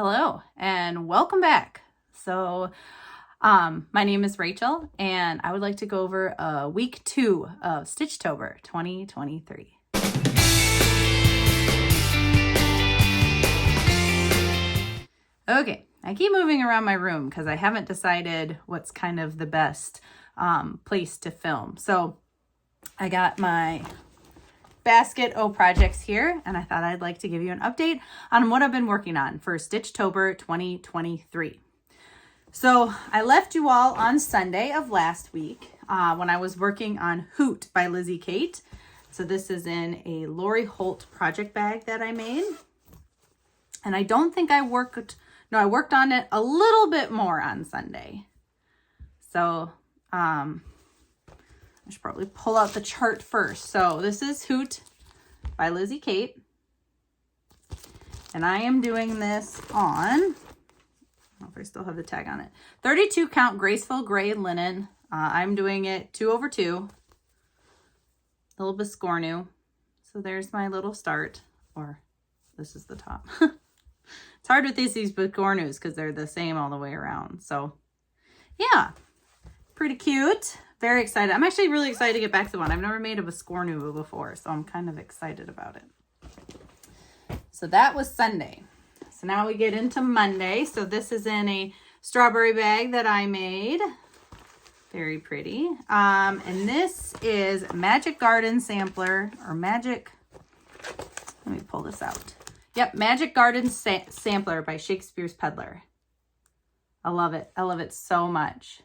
Hello and welcome back. My name is Rachel and I would like to go over week 2 of Stitchtober 2023. Okay, I keep moving around my room because I haven't decided what's kind of the best place to film. So I got my basket of projects here, and I thought I'd like to give you an update on what I've been working on for Stitchtober 2023. So I left you all on Sunday of last week when I was working on Hoot by Lizzie Kate. So this is in a Lori Holt project bag that I made. And I don't think I worked on it a little bit more on Sunday. So I should probably pull out the chart first. So this is Hoot by Lizzie Kate. And I am doing this on, I don't know if I still have the tag on it, 32 count graceful gray linen. I'm doing it 2/2, a little biscornu. So there's my little start, or this is the top. It's hard with these biscornus because they're the same all the way around. So yeah, pretty cute. Very excited. I'm actually really excited to get back to one. I've never made a biscornu before, so I'm kind of excited about it. So that was Sunday. So now we get into Monday. So this is in a strawberry bag that I made. Very pretty. And this is Magic Garden Sampler, or Magic, let me pull this out. Yep, Magic Garden Sampler by Shakespeare's Peddler. I love it. I love it so much.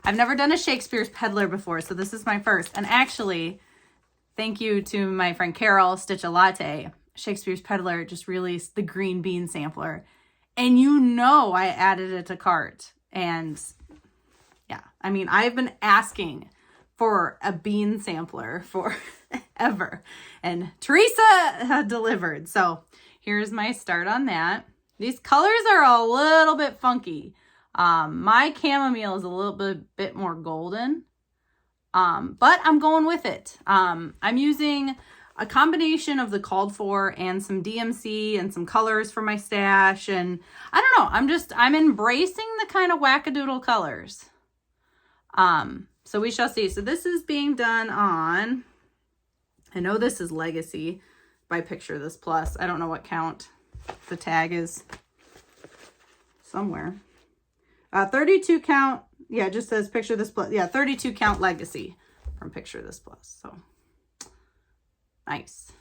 I've never done a Shakespeare's Peddler before, so this is my first. And actually, thank you to my friend Carol, Stitch a Latte. Shakespeare's Peddler just released the green bean sampler. And you know I added it to cart. And yeah, I mean, I've been asking for a bean sampler forever. And Teresa delivered. So here's my start on that. These colors are a little bit funky. My chamomile is a little bit more golden, but I'm going with it. I'm using a combination of the called for and some DMC and some colors for my stash. And I don't know, I'm embracing the kind of wackadoodle colors. So we shall see. So this is being done on, I know this is Legacy by Picture This Plus. I don't know what count the tag is somewhere. 32 count, yeah, it just says Picture This Plus. Yeah, 32 count Legacy from Picture This Plus. So nice.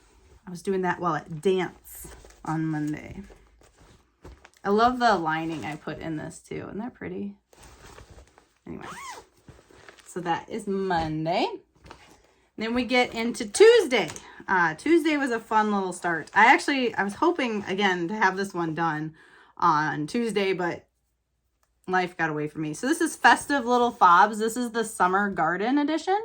I was doing that while at dance on Monday. I love the lining I put in this too. Isn't that pretty? Anyway, so that is Monday. Then we get into Tuesday. Tuesday was a fun little start. I was hoping again to have this one done on Tuesday, but life got away from me. So this is Festive Little Fobs. This is the Summer Garden edition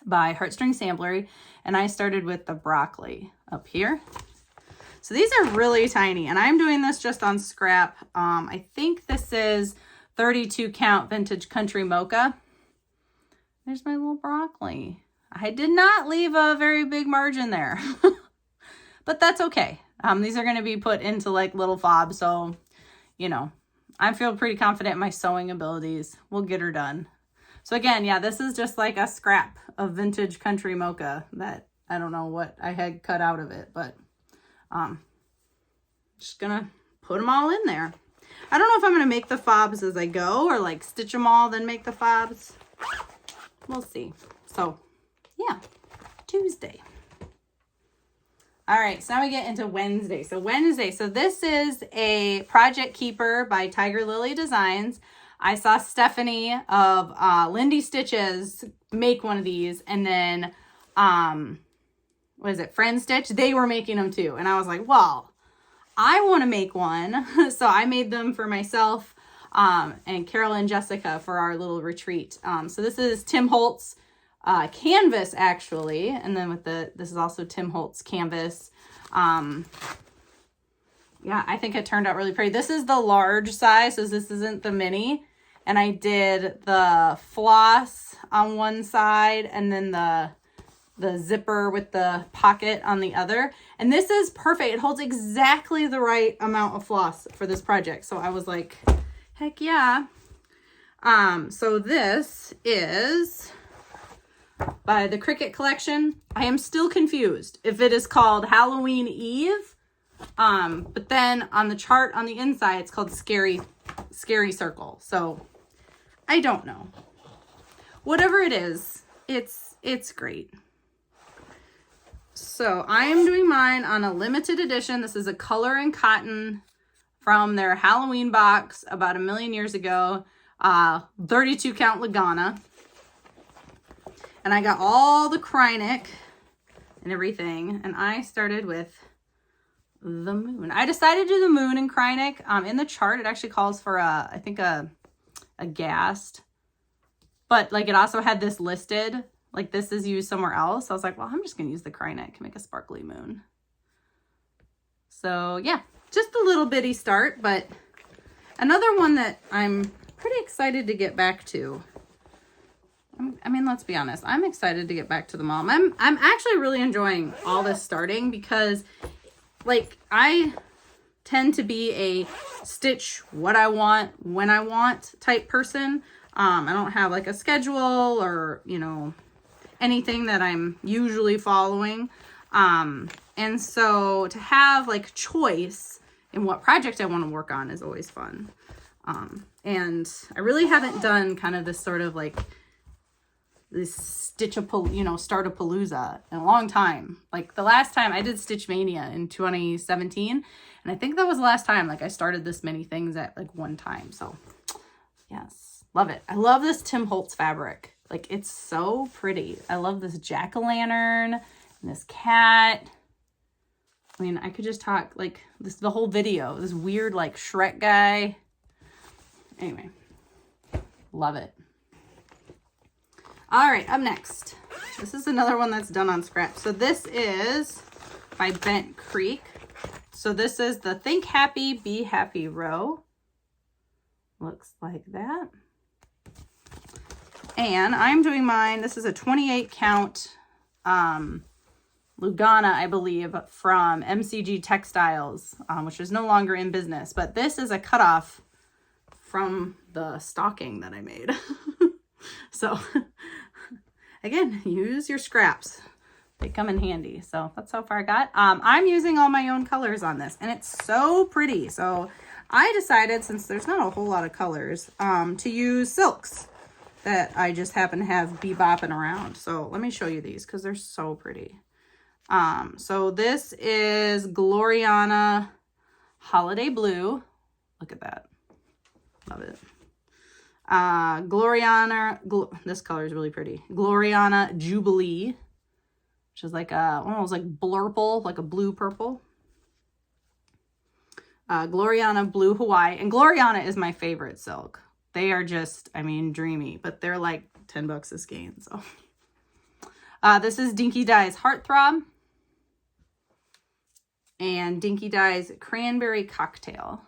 by Heartstring Samplery. And I started with the broccoli up here. So these are really tiny. And I'm doing this just on scrap. I think this is 32 count Vintage Country Mocha. There's my little broccoli. I did not leave a very big margin there. But that's okay. These are going to be put into like little fobs. So, you know, I feel pretty confident in my sewing abilities. We'll get her done. So again, yeah, this is just like a scrap of Vintage Country Mocha that I don't know what I had cut out of it, but just gonna put them all in there. I don't know if I'm gonna make the fobs as I go or like stitch them all, then make the fobs. We'll see. So yeah, Tuesday. All right, so now we get into Wednesday. So this is a Project Keeper by Tiger Lily Designs. I saw Stephanie of Lindy Stitches make one of these, and then, what is it, Friend Stitch? They were making them too. And I was like, well, I want to make one. So I made them for myself and Carol and Jessica for our little retreat. So this is Tim Holtz canvas actually, and then this is also Tim Holtz canvas. Yeah, I think it turned out really pretty. This is the large size, so this isn't the mini. And I did the floss on one side and then the the zipper with the pocket on the other. And this is perfect. It holds exactly the right amount of floss for this project. So I was like, heck yeah. So this is by the Cricut Collection. I am still confused if it is called Halloween Eve. But then on the chart on the inside, it's called Scary Circle. So I don't know. Whatever it is, it's great. So I am doing mine on a limited edition. This is a color and cotton from their Halloween box about 1 million years ago. 32 count Lagana. And I got all the Krynic and everything. And I started with the moon. I decided to do the moon in Krynic. In the chart, it actually calls for I think a ghast. But like it also had this listed. Like this is used somewhere else. I was like, well, I'm just going to use the Krynic to make a sparkly moon. So yeah, just a little bitty start. But another one that I'm pretty excited to get back to. I mean, let's be honest. I'm excited to get back to the mom. I'm actually really enjoying all this starting because like I tend to be a stitch what I want when I want type person. I don't have like a schedule or, you know, anything that I'm usually following. And so to have like choice in what project I want to work on is always fun. And I really haven't done kind of this sort of like this Start-a-Palooza in a long time. Like the last time I did Stitch Mania in 2017. And I think that was the last time like I started this many things at like one time. So yes, love it. I love this Tim Holtz fabric. Like it's so pretty. I love this jack-o'-lantern and this cat. I mean, I could just talk like this, the whole video, this weird like Shrek guy. Anyway, love it. All right, up next. This is another one that's done on scrap. So this is by Bent Creek. So this is the Think Happy, Be Happy row. Looks like that. And I'm doing mine. This is a 28 count Lugana, I believe, from MCG Textiles, which is no longer in business. But this is a cutoff from the stocking that I made. So again, use your scraps. They come in handy. So that's how far I got. I'm using all my own colors on this and it's so pretty. So I decided, since there's not a whole lot of colors, to use silks that I just happen to have bebopping around. So let me show you these because they're so pretty. So this is Gloriana Holiday Blue. Look at that. Love it. Gloriana, this color is really pretty. Gloriana Jubilee, which is like one of those like blurple, like a blue purple. Gloriana Blue Hawaii, and Gloriana is my favorite silk. They are just, I mean, dreamy, but they're like 10 bucks a skein. So, this is Dinky Dye's Heartthrob and Dinky Dye's Cranberry Cocktail.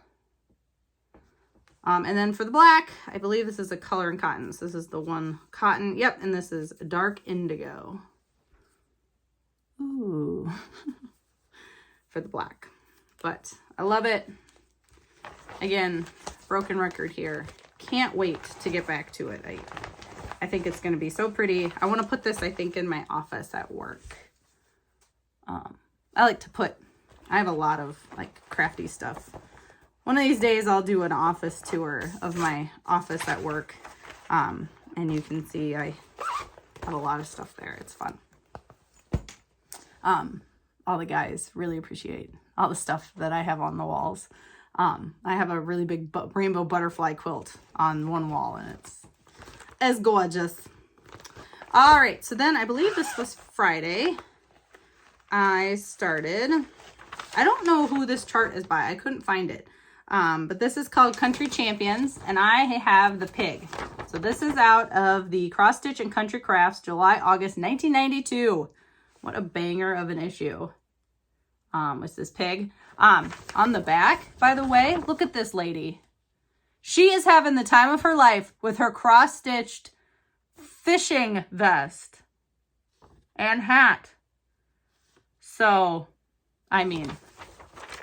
And then for the black, I believe this is a color and cotton. So this is the one cotton. Yep. And this is Dark Indigo. Ooh. For the black. But I love it. Again, broken record here. Can't wait to get back to it. I think it's going to be so pretty. I want to put this, I think, in my office at work. I have a lot of like crafty stuff. One of these days I'll do an office tour of my office at work. And you can see I have a lot of stuff there. It's fun. All the guys really appreciate all the stuff that I have on the walls. I have a really big rainbow butterfly quilt on one wall and it's gorgeous. All right. So then I believe this was Friday. I started, I don't know who this chart is by. I couldn't find it. But this is called Country Champions, and I have the pig. So this is out of the Cross Stitch and Country Crafts, July, August, 1992. What a banger of an issue. With this pig. On the back, by the way, look at this lady. She is having the time of her life with her cross-stitched fishing vest. and hat. So, I mean,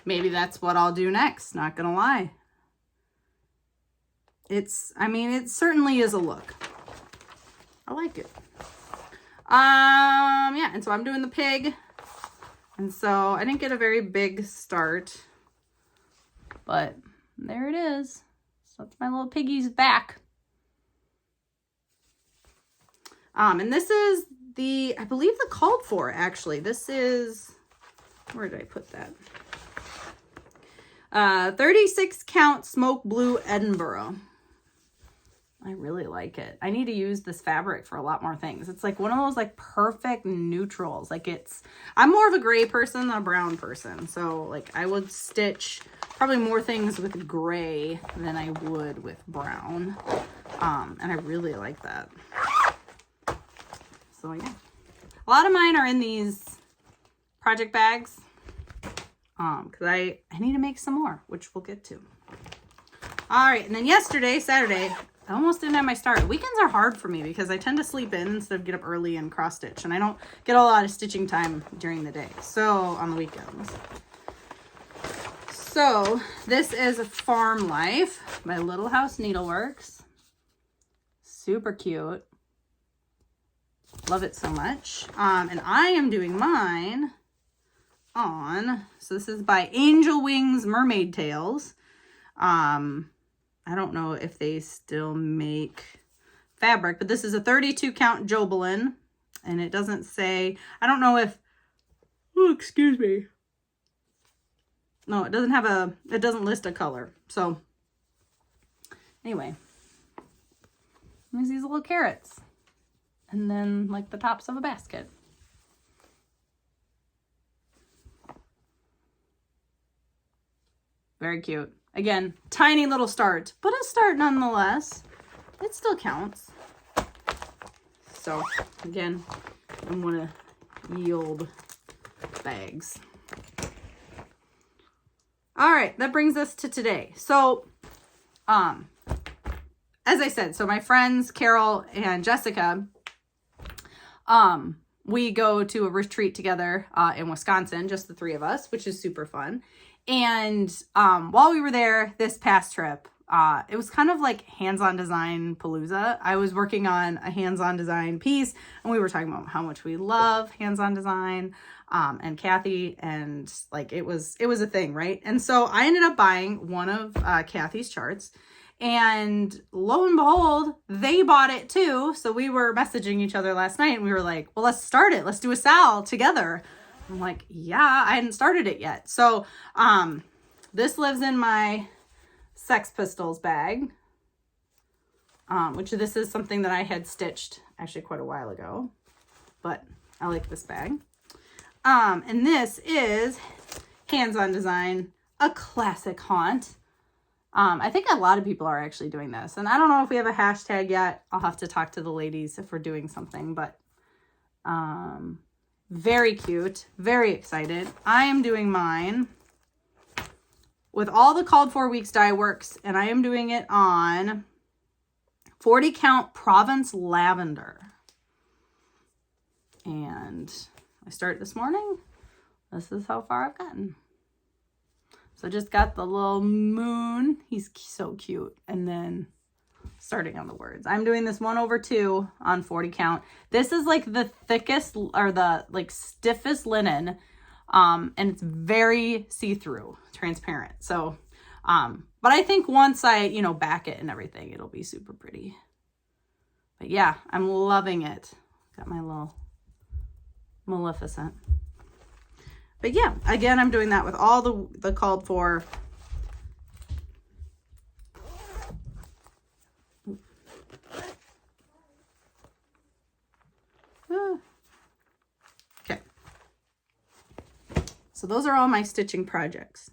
maybe that's what I'll do next, not gonna lie. I mean, it certainly is a look. I like it. Yeah, and so I'm doing the pig. And so I didn't get a very big start, but there it is. So that's my little piggy's back. And this is I believe the called for, actually. This is, where did I put that? 36 count smoke blue Edinburgh. I really like it. I need to use this fabric for a lot more things. It's like one of those like perfect neutrals. Like I'm more of a gray person than a brown person. So like I would stitch probably more things with gray than I would with brown. And I really like that. So yeah, a lot of mine are in these project bags. Cause I need to make some more, which we'll get to. All right. And then yesterday, Saturday, I almost didn't have my start. Weekends are hard for me because I tend to sleep in instead of get up early and cross stitch. And I don't get a lot of stitching time during the day. So on the weekends. So this is Farm Life by Little House Needleworks. Super cute. Love it so much. And I am doing mine on, so this is by Angel Wings Mermaid Tails. I don't know if they still make fabric, but this is a 32 count Jobelin, and it doesn't say, I don't know if, oh, excuse me. No, it doesn't list a color. So anyway, there's these little carrots, and then like the tops of a basket. Very cute. Again, tiny little start, but a start nonetheless. It still counts. So again, I'm gonna yield bags. All right, that brings us to today. So, as I said, so my friends Carol and Jessica, we go to a retreat together in Wisconsin, just the three of us, which is super fun. And while we were there this past trip, it was kind of like hands-on design palooza. I was working on a hands-on design piece, and we were talking about how much we love hands-on design, and Kathy, and like it was a thing, right? And so I ended up buying one of Kathy's charts, and lo and behold, they bought it too. So we were messaging each other last night, and we were like, well, let's start it. Let's do a sal together. I'm like, yeah, I hadn't started it yet. So, this lives in my Sex Pistols bag, which this is something that I had stitched actually quite a while ago, but I like this bag. And this is Hands-On Design, a classic haunt. I think a lot of people are actually doing this, and I don't know if we have a hashtag yet. I'll have to talk to the ladies if we're doing something, but, very cute, very excited. I am doing mine with all the called for weeks dye works, and I am doing it on 40 count Provence Lavender. And I started this morning. This is how far I've gotten. So just got the little moon. He's so cute. And then starting on the words. I'm doing this 1/2 on 40 count. This is like the thickest or the like stiffest linen. And it's very see-through, transparent. So, but I think once I, back it and everything, it'll be super pretty. But yeah, I'm loving it. Got my little Maleficent. But yeah, again, I'm doing that with all the called for. Okay. So those are all my stitching projects.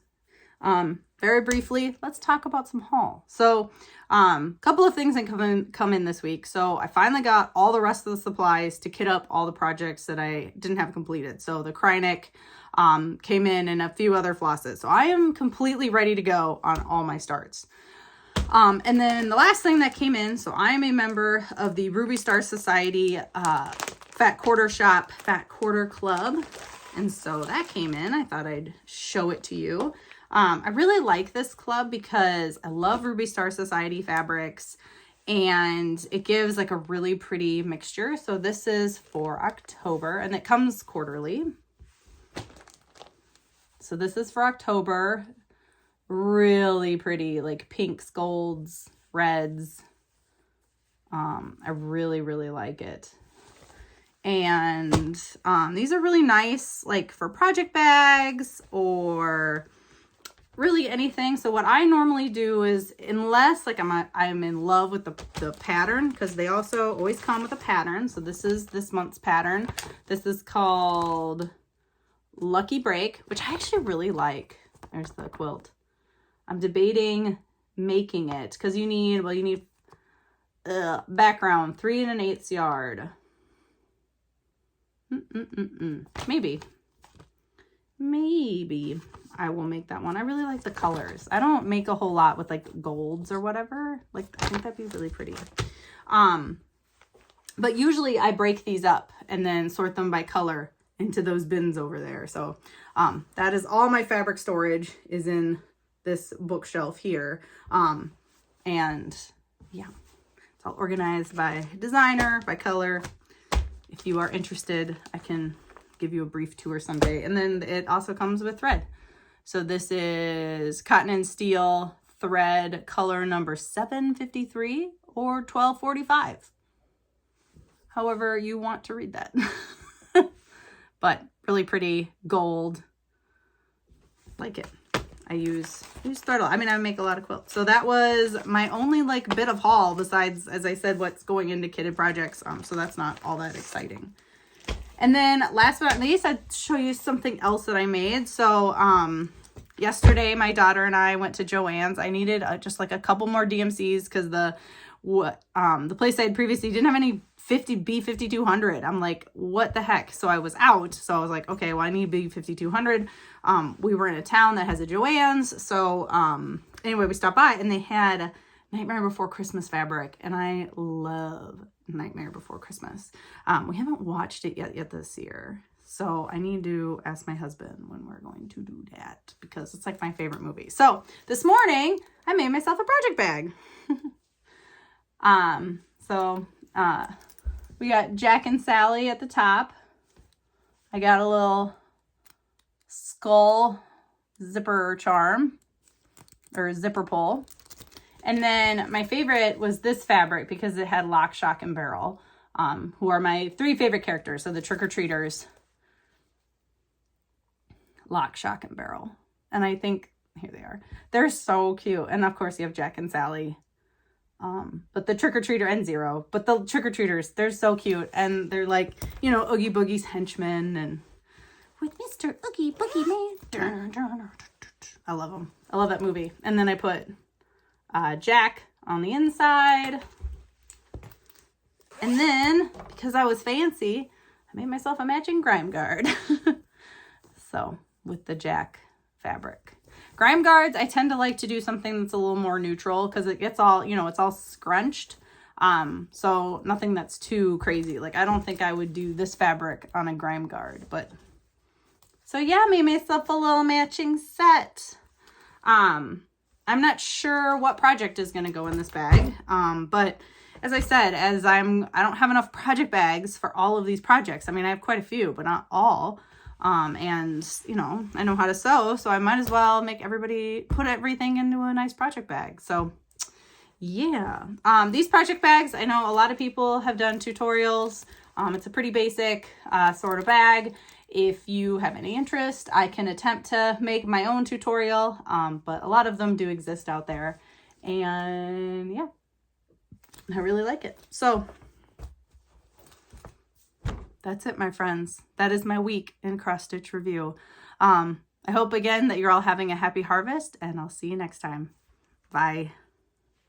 Very briefly, let's talk about some haul. So, couple of things that come in this week. So I finally got all the rest of the supplies to kit up all the projects that I didn't have completed. So the Krynic, came in and a few other flosses. So I am completely ready to go on all my starts. And then the last thing that came in, so I am a member of the Ruby Star Society, Fat Quarter Shop, Fat Quarter Club. And so that came in. I thought I'd show it to you. I really like this club because I love Ruby Star Society fabrics, and it gives like a really pretty mixture. So this is for October, and it comes quarterly. So this is for October. Really pretty, like pinks, golds, reds. I really, really like it. And these are really nice, like for project bags or really anything. So what I normally do is, unless like I'm in love with the pattern, because they also always come with a pattern. So this is this month's pattern. This is called Lucky Break, which I actually really like. There's the quilt. I'm debating making it because you need background 3 1/8 yard. Maybe I will make that one. I really like the colors. I don't make a whole lot with like golds or whatever. Like, I think that'd be really pretty. But usually I break these up and then sort them by color into those bins over there. So that is all my fabric storage is in this bookshelf here. And yeah, it's all organized by designer, by color. If you are interested, I can give you a brief tour someday. And then it also comes with thread. So this is cotton and steel thread, color number 753 or 1245. However you want to read that. But really pretty gold. Like it. I use thread. I mean, I make a lot of quilts. So that was my only like bit of haul besides, as I said, what's going into kitted projects. So that's not all that exciting. And then last but not least, I'd show you something else that I made. So yesterday, my daughter and I went to Joann's. I needed just like a couple more DMCs because the place I had previously didn't have any B5200. I'm like, what the heck? So I was out. So I was like, okay, well, I need B5200. We were in a town that has a Joann's. So anyway, we stopped by and they had Nightmare Before Christmas fabric. And I love Nightmare Before Christmas. We haven't watched it yet this year. So I need to ask my husband when we're going to do that because it's like my favorite movie. So this morning I made myself a project bag. We got Jack and Sally at the top. I got a little skull zipper charm or zipper pull. And then my favorite was this fabric because it had Lock, Shock, and Barrel, who are my 3 favorite characters. So the trick-or-treaters, Lock, Shock, and Barrel. And I think, here they are. They're so cute. And of course you have Jack and Sally. But the trick-or-treater and Zero. But the trick-or-treaters, they're so cute. And they're like, you know, Oogie Boogie's henchmen. And with Mr. Oogie Boogie Man. I love them. I love that movie. And then I put Jack on the inside. And then, because I was fancy, I made myself a matching grime guard. So, with the Jack fabric. Grime guards, I tend to like to do something that's a little more neutral because it gets all, you know, it's all scrunched. So nothing that's too crazy. Like, I don't think I would do this fabric on a grime guard, but so yeah, made myself a little matching set. I'm not sure what project is going to go in this bag. But as I said, I don't have enough project bags for all of these projects. I mean, I have quite a few, but not all. And you know, I know how to sew, so I might as well put everything into a nice project bag. So yeah, these project bags, I know a lot of people have done tutorials. It's a pretty basic, sort of bag. If you have any interest, I can attempt to make my own tutorial. But a lot of them do exist out there, and yeah, I really like it. So that's it, my friends. That is my week in cross stitch review. I hope again that you're all having a happy harvest, and I'll see you next time. Bye.